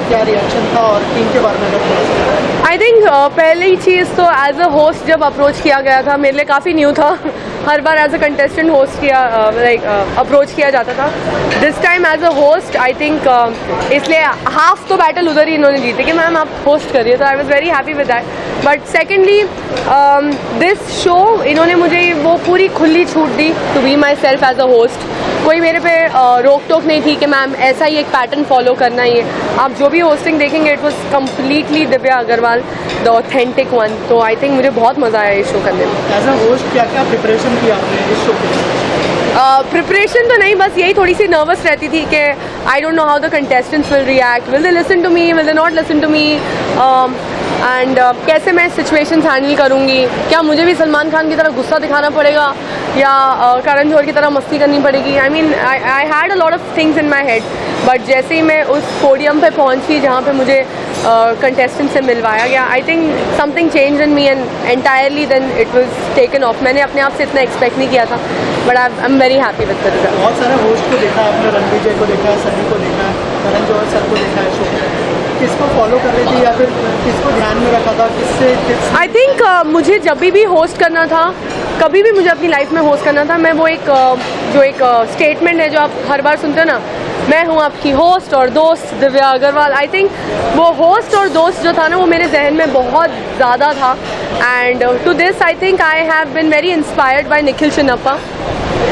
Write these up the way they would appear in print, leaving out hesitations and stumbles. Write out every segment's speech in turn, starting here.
क्या रिएक्शन था और टीम के बारे में अगर थोड़ा सा? आई थिंक पहली चीज़ तो एज अ होस्ट जब अप्रोच किया गया था मेरे लिए काफ़ी न्यू था। हर बार एज अ कंटेस्टेंट होस्ट किया अप्रोच किया जाता था। This time as a host I think इसलिए हाफ तो बैटल उधर ही इन्होंने जीते कि मैम आप होस्ट करिए, तो I was very happy with that. But secondly this show इन्होंने मुझे वो पूरी खुली छूट दी to be myself as a host. कोई मेरे पे रोक टोक नहीं थी कि मैम ऐसा ही एक पैटर्न फॉलो करना ही है। आप जो भी होस्टिंग देखेंगे it was completely Divya Agarwal the authentic one. तो आई थिंक मुझे बहुत मज़ा आया इस शो करने में। एज अ होस्ट क्या क्या प्रिपरेशन किया आपने इस शो के लिए? प्रिपरेशन तो नहीं, बस यही थोड़ी सी नर्वस रहती थी कि I don't know how the contestants will react, will they listen to me, will they not listen to me, and कैसे मैं सिचुएशंस हैंडल करूँगी। क्या मुझे भी सलमान खान की तरह गुस्सा दिखाना पड़ेगा या करण जौहर की तरह मस्ती करनी पड़ेगी? I mean I had a lot of things in my head, but जैसे ही मैं उस पोडियम पे पहुंची जहाँ पे मुझे कंटेस्टेंट से मिलवाया गया, I think something change in me and entirely then it was taken off. मैंने अपने आप से इतना एक्सपेक्ट नहीं किया था, but I am very happy with the result. बहुत सारे होस्ट को देखा है आपने, रणवीर जय को देखा है, सनी को देखा है, करण जौहर सर को देखा है शो में। किसको फॉलो कर रही थी या फिर किसको ध्यान में रखा था, किससे टिप्स? आई थिंक मुझे जब भी होस्ट करना था, कभी भी मुझे अपनी लाइफ में होस्ट करना था, मैं वो एक स्टेटमेंट है जो आप हर बार सुनते हो ना, मैं हूँ आपकी होस्ट और दोस्त दिव्या अग्रवाल। आई थिंक वो होस्ट और दोस्त जो था ना वो मेरे जहन में बहुत ज़्यादा था। And to this I think I have been very inspired by Nikhil Chinnappa.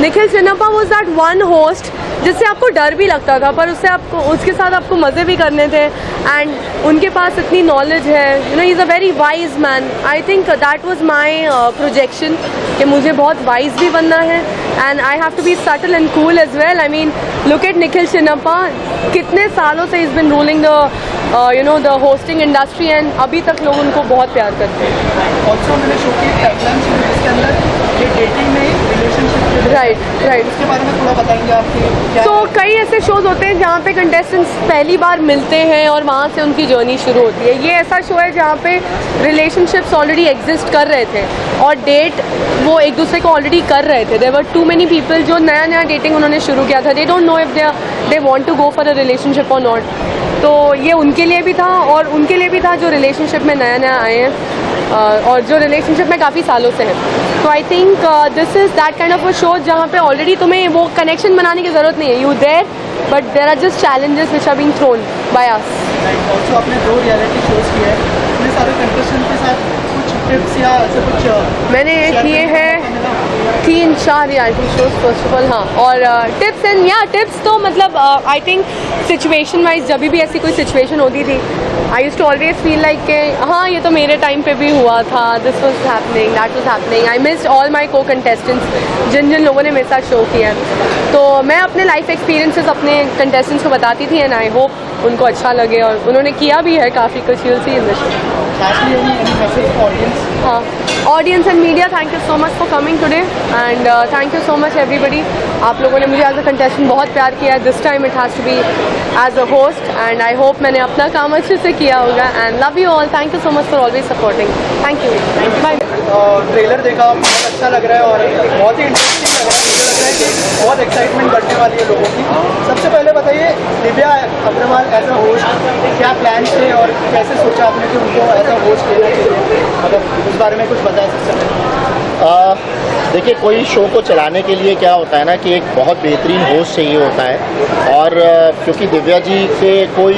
Nikhil Chinnappa was that one host जिससे आपको डर भी लगता था, पर उसके साथ आपको मज़े भी करने थे। एंड उनके पास इतनी नॉलेज है, you know, he is a very wise man. I think that was my projection कि मुझे बहुत वाइज भी बनना है and I have to be subtle and cool as well. I mean look at Nikhil Chinnappa, कितने सालों से is been ruling the hosting industry and अभी तक लोग उनको बहुत प्यार करते हैं। ऑल्सो मैंने शो की टैगलाइन सुनी जिसके अंदर ये डेटिंग में रिलेशनशिप, राइट, उसके बारे में थोड़ा बताएंगे आपकी? तो कई ऐसे शोज होते हैं जहाँ पे कंटेस्टेंट्स पहली बार मिलते हैं और वहाँ से उनकी जर्नी शुरू होती है। ये ऐसा शो है जहाँ पे रिलेशनशिप्स ऑलरेडी एग्जिस्ट कर रहे थे और डेट वो एक दूसरे को ऑलरेडी कर रहे थे। There were too many people जो नया डेटिंग उन्होंने शुरू किया था, they don't know if they want to go for a relationship और नॉट। तो ये उनके लिए भी था और उनके लिए भी था जो रिलेशनशिप में नया आए हैं और जो रिलेशनशिप में काफ़ी सालों से हैं। तो I think this is that kind of a show जहाँ पे ऑलरेडी तुम्हें वो कनेक्शन बनाने की ज़रूरत नहीं है। You there but there are just challenges which are being thrown by us. Also आपने 2 रियलिटी शोज किए हैं, इतने सारे कंटेस्टेंट के साथ कुछ टिप्स या ऐसे कुछ मैंने किए हैं 3-4 reality shows first of all. हाँ, और टिप्स एंड टिप्स तो मतलब आई थिंक सिचुएशन वाइज जब भी ऐसी कोई सिचुएशन होती थी, I used to always feel like के हाँ ये तो मेरे टाइम पे भी हुआ था, this was happening, that was happening. I missed all my को कंटेस्टेंट्स जिन लोगों ने मेरे साथ शो किया है। तो मैं अपने लाइफ एक्सपीरियंसेस अपने कंटेस्टेंट्स को बताती थी एंड आई होप उनको अच्छा लगे और उन्होंने किया भी है काफ़ी कुछ। You will see in the show. हाँ, audience and media, thank you so much for coming today and thank you so much everybody. आप लोगों ने मुझे एज अ कंटेस्टेंट बहुत प्यार किया है। This time it has to be as a host and I hope मैंने अपना काम अच्छे से किया होगा and love you all. Thank you so much for always supporting. Thank you, bye. Trailer देखा, बहुत अच्छा लग रहा है और बहुत ही इंटरेस्टिंग लग रहा है। मुझे लग रहा है कि बहुत एक्साइटमेंट बढ़ने वाली है लोगों की। सबसे पहले बताइए, Divya Agarwal as a host क्या प्लान थे और कैसे सोचा आपने कि उनको एज अ होस्ट लेना चाहिए, मतलब उस बारे में कुछ बता सकते हैं? देखिए, कोई शो को चलाने के लिए क्या होता है ना कि एक बहुत बेहतरीन होस्ट चाहिए होता है और क्योंकि दिव्या जी के कोई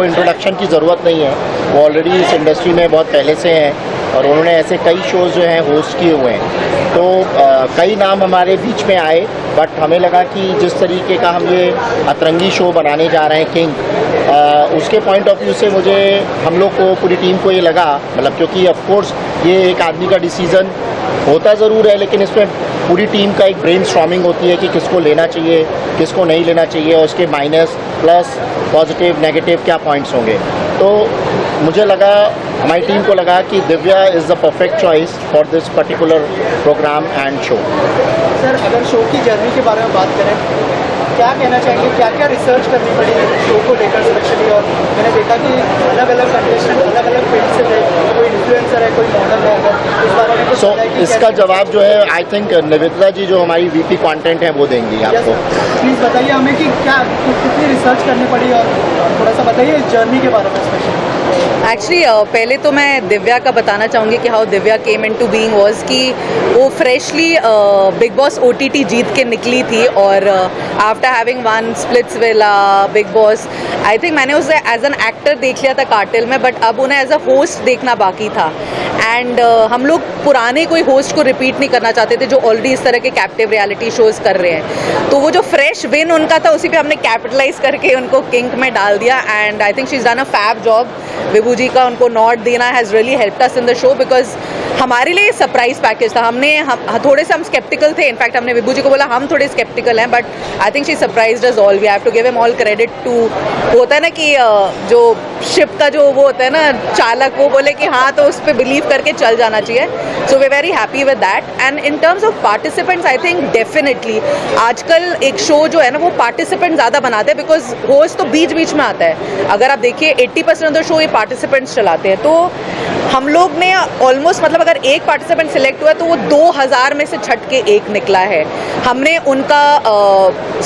इंट्रोडक्शन की ज़रूरत नहीं है, वो ऑलरेडी इस इंडस्ट्री में बहुत पहले से हैं और उन्होंने ऐसे कई शोज़ जो हैं होस्ट किए हुए हैं। तो कई नाम हमारे बीच में आए, बट हमें लगा कि जिस तरीके का हम ये अतरंगी शो बनाने जा रहे हैं किंग, उसके पॉइंट ऑफ व्यू से हम लोग को, पूरी टीम को ये लगा, मतलब क्योंकि ऑफ कोर्स ये एक आदमी का डिसीज़न होता ज़रूर है, लेकिन इसमें पूरी टीम का एक ब्रेनस्टॉर्मिंग होती है कि किसको लेना चाहिए, किसको नहीं लेना चाहिए और उसके माइनस प्लस पॉजिटिव नेगेटिव क्या पॉइंट्स होंगे। तो मुझे लगा, हमारी टीम को लगा कि Divya is the perfect choice for this particular programme and show. Sir, अगर शो की जर्नी के बारे में बात करें, क्या कहना चाहेंगे, क्या क्या रिसर्च करनी पड़ी शो को लेकर स्पेशली? और मैंने देखा कि अलग अलग कंटेस्टेंट अलग अलग फील्ड से थे, कोई इन्फ्लुएंसर है, कोई मॉडल है, अगर इस बारे में को सो चला है कि इसका कैसे- जवाब जो है आई थिंक निवेदिता जी जो हमारी वीपी कंटेंट है वो देंगी Yes, आपको। sir. प्लीज़ बताइए हमें कि क्या कितनी रिसर्च करनी पड़ी और थोड़ा सा बताइए इस जर्नी के बारे में स्पेशली। एक्चुअली पहले तो मैं दिव्या का बताना चाहूँगी कि how Divya came in to being was कि वो फ्रेशली बिग बॉस OTT जीत के निकली थी और after having one Splitsvilla Bigg Boss I think मैंने उसे एज एन एक्टर देख लिया था कार्टेल में, बट अब उन्हें एज अ होस्ट देखना बाकी था। एंड हम लोग पुराने कोई होस्ट को रिपीट नहीं करना चाहते थे जो ऑलरेडी इस तरह के कैप्टिव रियलिटी शोज़ कर रहे हैं। तो वो जो फ्रेश विन उनका था उसी पे हमने कैपिटलाइज करके उनको किंक में डाल दिया and I think she is done a fab job. Vibhu ji का उनको नॉट देना has really helped us in the show because हमारे लिए सरप्राइज पैकेज था। थोड़े से हम स्केप्टिकल थे, इनफैक्ट हमने विभू जी को बोला हम थोड़े स्केप्टिकल हैं, but I think she surprised us all. We have to give him all credit to. होता है ना कि जो शिप का जो वो होता है ना चालक, वो बोले कि हाँ तो उस पर बिलीव करके चल जाना चाहिए। So we very happy with that. And in terms of participants I think definitely आजकल एक शो जो है ना वो पार्टिसिपेंट ज़्यादा बनाते हैं बिकॉज होस्ट तो बीच बीच में आता है। अगर आप देखिए 80% ऑफ द शो ये पार्टिसिपेंट्स चलाते हैं। तो हम लोग ने ऑलमोस्ट मतलब अगर एक पार्टिसिपेंट सिलेक्ट हुआ है तो वो 2000 में से छट के एक निकला है। हमने उनका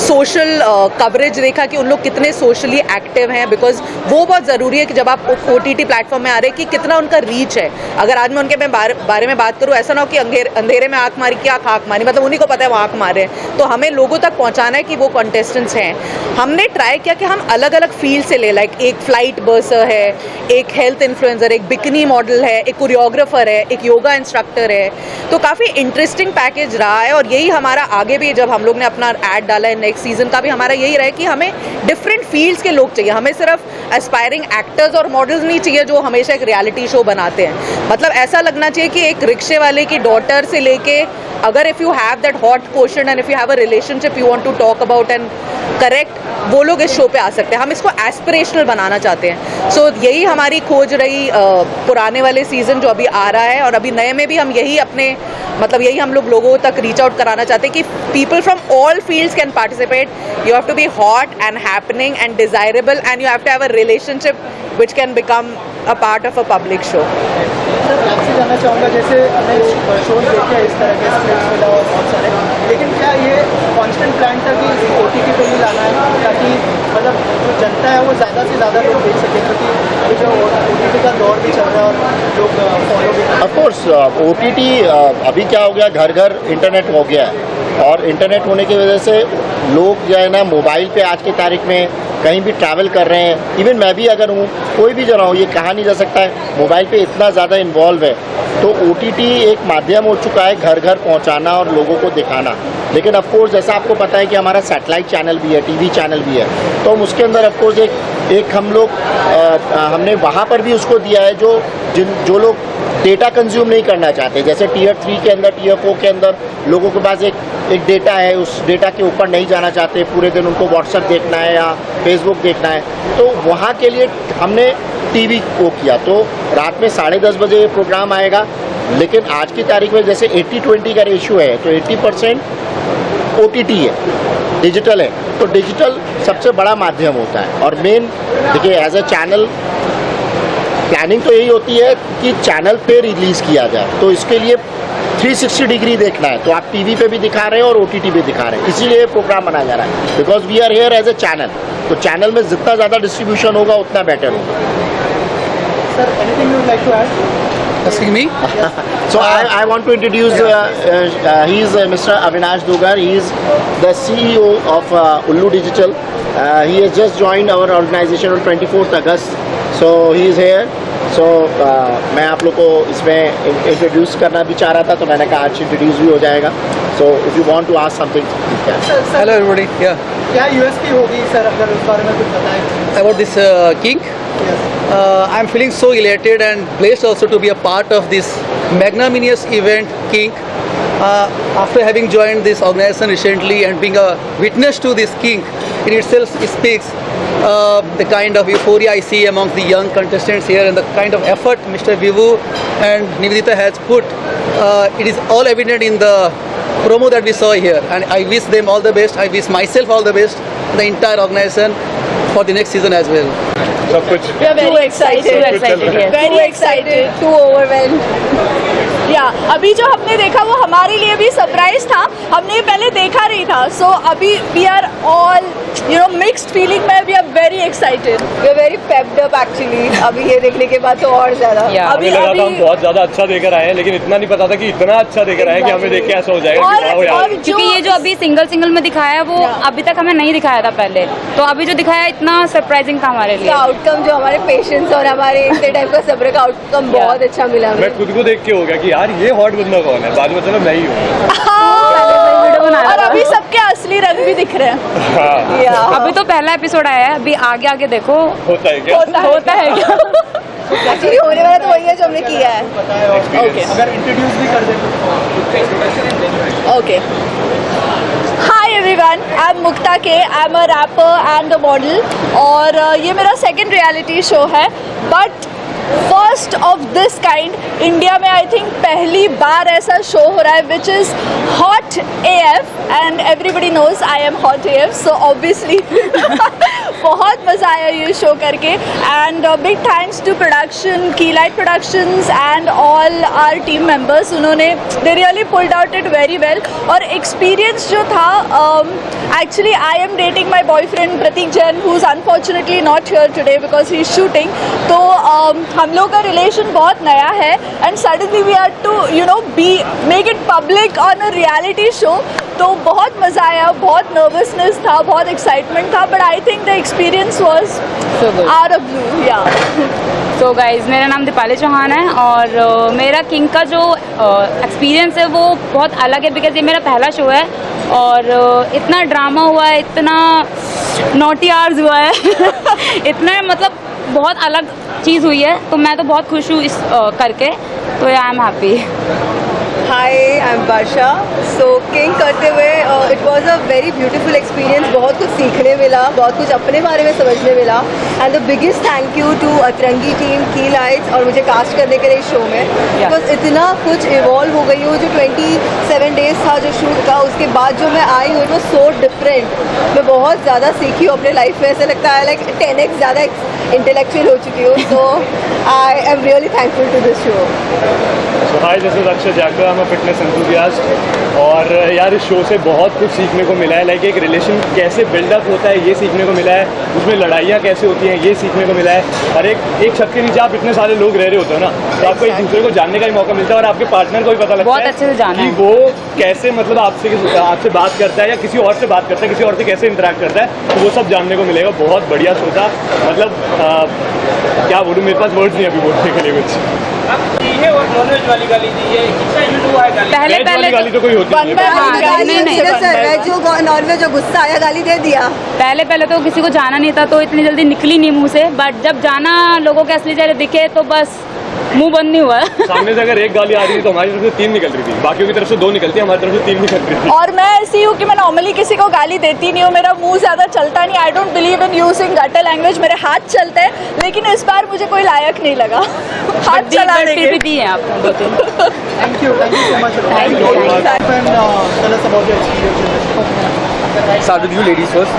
सोशल कवरेज देखा कि उन लोग कितने सोशली एक्टिव हैं बिकॉज वो बहुत ज़रूरी है कि जब आप OTT प्लेटफॉर्म में आ रहे हैं कि कितना उनका रीच है। अगर आज मैं उनके बारे में बात करूँ, ऐसा ना हो कि अंधेरे में आँख मारी क्या आँख मारी, मतलब उन्हीं को पता है वो आँख मारे हैं। तो हमें लोगों तक पहुँचाना है कि वो कॉन्टेस्टेंट्स हैं। हमने ट्राई किया कि हम अलग अलग फील्ड से ले, लाइक एक फ्लाइट बर्सर है, एक हेल्थ इन्फ्लुएंसर, एक बिकनी मॉडल है, एक कोरियोग्राफर है, एक योगा इंस्ट्रक्टर है। तो काफ़ी इंटरेस्टिंग पैकेज रहा है और यही हमारा आगे भी जब हम लोग ने अपना ऐड डाला है नेक्स्ट सीजन का भी हमारा यही रहा है कि हमें डिफरेंट फील्ड्स के लोग चाहिए। हमें सिर्फ एस्पायरिंग एक्टर्स और मॉडल्स नहीं चाहिए जो हमेशा एक रियलिटी शो बनाते हैं। मतलब ऐसा लगना चाहिए कि एक रिक्शे वाले की डॉटर से लेके अगर if you have that hot question and if you have a relationship you want to talk about and correct, वो लोग इस शो पे आ सकते हैं। हम इसको एस्पिरेशनल बनाना चाहते हैं। सो यही हमारी खोज रही पुराने वाले सीज़न जो अभी आ रहा है और अभी नए में भी हम यही अपने मतलब यही हम लोग लोगों तक रीच आउट कराना चाहते हैं कि people from all fields can participate. You have to be hot and happening and desirable and you have to have a relationship which can become a part of a public show. Sir आपसे जानना चाहूँगा, जैसे हमने shows देखे हैं इस तरह के स्प्लिट्स विला और बहुत सारे, लेकिन क्या ये कांस्टेंट प्लान था कि OTT पे ही लाना है ताकि मतलब जो जनता है वो ज़्यादा से ज़्यादा लोग देख सकें, क्योंकि अभी जो OTT का दौर भी चल रहा है और लोग फॉलो भी ऑफ कोर्स OTT अभी क्या हो गया, घर घर इंटरनेट हो गया है और इंटरनेट होने की वजह से लोग जो है ना मोबाइल पे आज की तारीख में कहीं भी ट्रैवल कर रहे हैं। इवन मैं भी अगर हूँ, कोई भी जना हो, ये कहा नहीं जा सकता है, मोबाइल पे इतना ज़्यादा इन्वॉल्व है। तो OTT एक माध्यम हो चुका है घर घर पहुँचाना और लोगों को दिखाना। लेकिन ऑफ कोर्स जैसा आपको पता है कि हमारा सैटेलाइट चैनल भी है, TV चैनल भी है, तो हम उसके अंदर ऑफ कोर्स एक हम लोग हमने वहाँ पर भी उसको दिया है जो लोग डेटा कंज्यूम नहीं करना चाहते। जैसे Tier 3 के अंदर, Tier 4 के अंदर लोगों के पास एक डेटा है, उस डेटा के ऊपर नहीं जाना चाहते, पूरे दिन उनको WhatsApp देखना है या Facebook देखना है, तो वहाँ के लिए हमने TV को किया। तो रात में 10:30 बजे ये प्रोग्राम आएगा। लेकिन आज की तारीख में जैसे 80-20 का रेशियो है, तो 80% OTT है, डिजिटल है। तो डिजिटल सबसे बड़ा माध्यम होता है और मेन देखिए एज ए चैनल प्लानिंग तो यही होती है कि चैनल पे रिलीज़ किया जाए। तो इसके लिए 360 डिग्री देखना है, तो आप TV पे भी दिखा रहे हैं और OTT पे दिखा रहे हैं, इसीलिए ये प्रोग्राम बनाया जा रहा है because we are here as a channel. तो चैनल में जितना ज़्यादा डिस्ट्रीब्यूशन होगा उतना बेटर होगा। Sir anything you would like to add? Asking me? So I want to introduce he is Mr. Avinash Dugar. He is the CEO of Ullu Digital. He has just joined our organization on 24th August. So he is here. So मैं आप लोग को इसमें introduce करना भी चाह रहा था, तो मैंने कहा आज इंट्रोड्यूस भी हो जाएगा। So if you want to ask something, you can. Hello everybody. Yeah. क्या USP होगी सर, अगर उस बारे में कुछ बताएं? About this kink, Yes. I'm feeling so elated and blessed also to be a part of this magnanimous event, Kink. After having joined this organization recently and being a witness to this Kink, in itself speaks the kind of euphoria I see amongst the young contestants here and the kind of effort Mr. Vivu and Nivedita has put. It is all evident in the promo that we saw here, and I wish them all the best. I wish myself all the best, the entire organization for the next season as well. सब कुछ We are very excited. Too excited, yes. Very excited. Too overwhelmed. या अभी जो हमने देखा वो हमारे लिए भी सरप्राइज था, हमने ये पहले देखा नहीं था. सो अभी we are all mixed feeling में, we are very excited, we are very pepped up actually. अभी ये देखने के बाद तो और ज़्यादा अभी लगा था हम बहुत ज़्यादा अच्छा देकर आए हैं, लेकिन इतना नहीं पता था कि इतना अच्छा देकर आए कि हमें देख के ऐसा हो जाएगा कि वाओ यार. क्योंकि ये जो अभी सिंगल में दिखाया है वो अभी तक हमें नहीं दिखाया था पहले, तो अभी जो दिखाया इतना सरप्राइजिंग था हमारे लिए. आउटकम जो हमारे पेशेंस और हमारे इतने टाइप का सब्र का आउटकम बहुत अच्छा मिला. मैं खुद को देख के हो गया कि यार ये हॉट बंदा कौन है, बाद में चलो मैं ही हूँ. और अभी सबके असली रंग भी दिख रहे हैं. हाँ. अभी तो पहला एपिसोड आया है, अभी आगे आगे देखो होता है क्या? होता है क्या. एक्चुअली होने वाला तो वही है जो हमने किया है. ओके, अगर इंट्रोड्यूस भी कर दे. ओके. Hi everyone, I'm मुक्ता के, I'm a rapper and a model. और ये मेरा सेकंड रियलिटी शो है, but first of this kind India में. आई थिंक पहली बार ऐसा शो हो रहा है which is hot AF and everybody knows I am hot AF. So obviously बहुत मज़ा आया ये शो करके. And big thanks to production, Keylight productions and all our team members. उन्होंने they really pulled out it very well. और experience जो था, actually I am dating my boyfriend Prateek Jain, who is unfortunately not here today because he is shooting. तो हम लोग का relation बहुत नया है and suddenly we are to be make it public on a reality show. तो बहुत मज़ा आया, बहुत नर्वसनेस था, बहुत एक्साइटमेंट था, but I think the experience was out of blue. या सो गाइज, मेरा नाम दीपाली चौहान है और मेरा किंग का जो एक्सपीरियंस है वो बहुत अलग है, बिकॉज ये मेरा पहला शो है और इतना ड्रामा हुआ है, इतना नॉटी आवर्स हुआ है इतना मतलब बहुत अलग चीज़ हुई है. तो मैं तो बहुत खुश हूँ इस करके, तो I am happy. Hi, I am Varsha. So king करते हुए it was a very beautiful experience. बहुत कुछ सीखने मिला, बहुत कुछ अपने बारे में समझने मिला. And the biggest thank you to Atrangi team, Keylights, और मुझे कास्ट करने के लिए इस शो में. बिकॉज इतना कुछ इवॉल्व हो गई हूँ. जो 27 डेज था जो शूट का, उसके बाद जो मैं आई हूँ, इट वॉज सो डिफरेंट. मैं बहुत ज़्यादा सीखी हूँ अपने लाइफ में. ऐसा लगता है लाइक 10x ज़्यादा इंटेलेक्चुअल हो चुकी हूँ. So I am really thankful to this show. Hi, this is Akshay Jakar, I am a fitness enthusiast. और यार इस शो से बहुत कुछ सीखने को मिला है. लाइक एक रिलेशन कैसे बिल्डअप होता है ये सीखने को मिला है, उसमें लड़ाइयाँ कैसे होती हैं ये सीखने को मिला है. और एक छत के नीचे आप इतने सारे लोग रह रहे होते हो ना, तो आपको एक दूसरे को जानने का भी मौका मिलता है और आपके पार्टनर को भी पता लगता बहुत है अच्छे से जाना कि है. वो कैसे मतलब आपसे बात करता है या किसी और से बात करता है, किसी और से कैसे इंटरेक्ट करता है, तो वो सब जानने को मिलेगा. बहुत बढ़िया शो था. मतलब क्या बोलूँ, मेरे पास वर्ड्स नहीं अभी बोलने के लिए कुछ. पहले गाली तो कोई होती नहीं है. जो नॉनवेज जो गुस्सा आया गाली दे दिया. पहले तो किसी को जाना नहीं था, तो इतनी जल्दी निकली नहीं मुंह से. बट जब जाना लोगों के असली चेहरे दिखे तो बस मुंह बंद नहीं हुआ. सामने से अगर एक गाली आ रही थी तो हमारी तरफ से 3 निकल रही थी, बाकियों की तरफ से 2 निकलती है, हमारी तरफ से 3 निकल रही थी. और मैं ऐसी हूँ कि मैं नॉर्मली किसी को गाली देती नहीं हूँ, मेरा मुंह ज़्यादा चलता नहीं. I don't believe in using gutter language. मेरे हाथ चलते हैं, लेकिन इस बार मुझे कोई लायक नहीं लगा हाथ चलाने के. भी दी है आपको. Thank you so much. Thank you. And tell us about your experience. Start with you ladies first.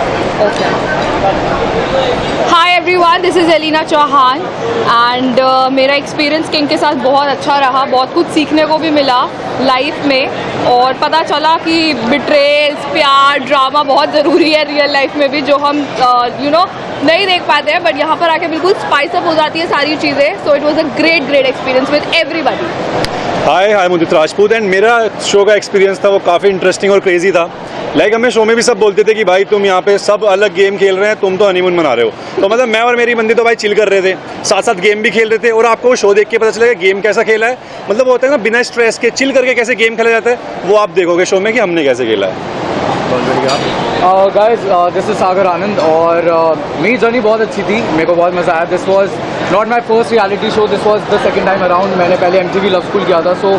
Hi everyone, this is Elina Chauhan and मेरा एक्सपीरियंस किंग के साथ बहुत अच्छा रहा. बहुत कुछ सीखने को भी मिला लाइफ में और पता चला कि बिट्रेल्स, प्यार, ड्रामा बहुत ज़रूरी है रियल लाइफ में भी, जो हम नहीं देख पाते हैं, बट यहाँ पर आके बिल्कुल स्पाइस अप हो जाती है सारी चीज़ें. So it was a great experience with everybody. Hi Mudit Rajput. And मेरा शो का एक्सपीरियंस था वो काफ़ी इंटरेस्टिंग और क्रेजी था. लाइक हमें शो में भी सब बोलते थे कि भाई तुम यहाँ पे सब अलग गेम खेल रहे हैं, तुम तो हनीमून मना रहे हो. तो मतलब मैं और मेरी बंदी तो भाई चिल कर रहे थे, साथ साथ गेम भी खेल रहे थे. और आपको वो शो देख के पता चलेगा गेम कैसा खेला है. मतलब वो होता है ना, बिना स्ट्रेस के चिल करके कैसे गेम खेला जाता है, वो आप देखोगे शो में कि हमने कैसे खेला है. गाइस, दिस इज सागर आनंद और मेरी जर्नी बहुत अच्छी थी. मेरे को बहुत मज़ा आया. This was not my first reality show, this was the second time around. मैंने पहले MTV लव स्कूल किया था. सो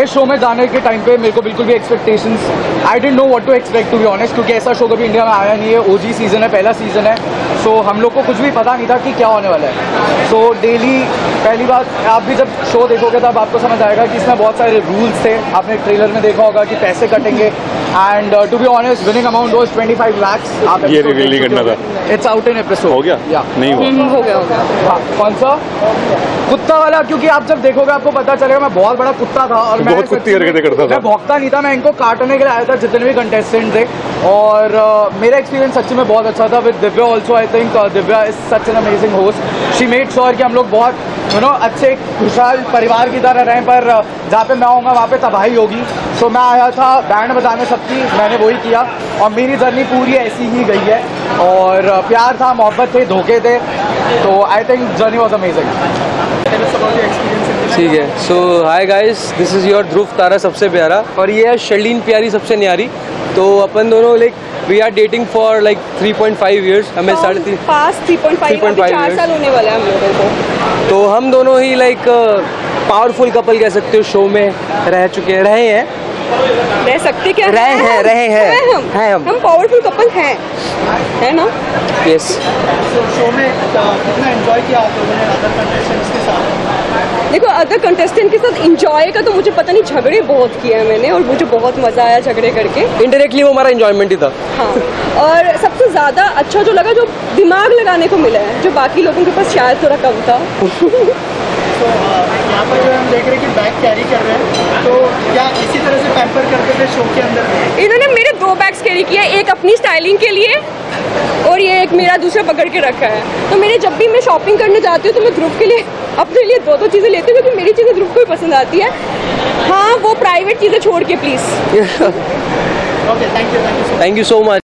इस शो में जाने के टाइम पे मेरे को बिल्कुल भी expectations, I didn't know what to expect to be honest, क्योंकि ऐसा शो कभी इंडिया में आया नहीं है. OG सीज़न है, पहला सीज़न है. सो हम लोग को कुछ भी पता नहीं था कि क्या होने वाला है. सो डेली पहली बात आप भी जब शो देखोगे तब आपको समझ आएगा कि इसमें बहुत सारे रूल्स थे. आपने ट्रेलर में देखा होगा कि पैसे कटेंगे and to be honest winning amount was 25 lakhs. आप ये रिवील नहीं करना था. It's out in episode. हो गया? या नहीं हुआ. हो गया हाँ, कौन सा कुत्ता वाला? क्योंकि आप जब देखोगे आपको पता चलेगा मैं बहुत बड़ा कुत्ता था और मैं बहुत कुत्ती सच्ची में- हरकतें करता था. मैं भौंकता नहीं था. मैं इनको काटने के लिए आया था जितने भी कंटेस्टेंट थे. और मेरा एक्सपीरियंस सच्ची में बहुत अच्छा था with Divya also. I think Divya is such an amazing host. She made sure कि हम लोग बहुत अच्छे खुशहाल परिवार की तरह रहें. पर जहाँ पे मैं आऊँगा वहाँ पे तबाही होगी. सो मैं आया था बैंड बजाने सबकी, मैंने वही किया और मेरी जर्नी पूरी ऐसी ही गई है. और प्यार था, मोहब्बत थे, धोखे थे. तो I think journey was amazing. ठीक है. So hi guys, this is your Dhruv Tara सबसे प्यारा और ये है शर्लीन प्यारी सबसे न्यारी. तो अपन दोनों like we are dating for like 3.5 years. हमें 3.5 पास 3.5 4 साल होने वाला है हम लोगों को. तो हम दोनों ही लाइक पावरफुल कपल कह सकते हो. शो में रहे हैं रह सकते क्या रहे हैं हम पावरफुल कपल हैं, है ना? यस. शो में कितना एंजॉय किया आप लोगों ने अदर कंटेस्टेंट्स के साथ? देखो अदर कंटेस्टेंट के साथ इंजॉय का तो मुझे पता नहीं, झगड़े बहुत किए हैं मैंने और मुझे बहुत मज़ा आया झगड़े करके. इनडायरेक्टली वो हमारा एंजॉयमेंट ही था. हाँ, और सबसे ज़्यादा अच्छा जो लगा, जो दिमाग लगाने को मिला है, जो बाकी लोगों के पास शायद थोड़ा कम था. तो यहाँ पर जो हम देख रहे हैं कि बैग कैरी कर रहे हैं, तो क्या इसी तरह से पैम्पर करते थे शो के अंदर? इन्होंने मेरे 2 बैग्स कैरी किया, एक अपनी स्टाइलिंग के लिए और ये एक मेरा दूसरा पकड़ के रखा है. तो मेरे जब भी मैं शॉपिंग करने जाती हूँ तो मैं ध्रुव के लिए अपने लिए 2 चीज़ें लेती हूँ क्योंकि मेरी चीज़ें ध्रुव को ही पसंद आती है. हाँ, वो प्राइवेट चीज़ें छोड़ के please. Okay, thank you. Thank you so much.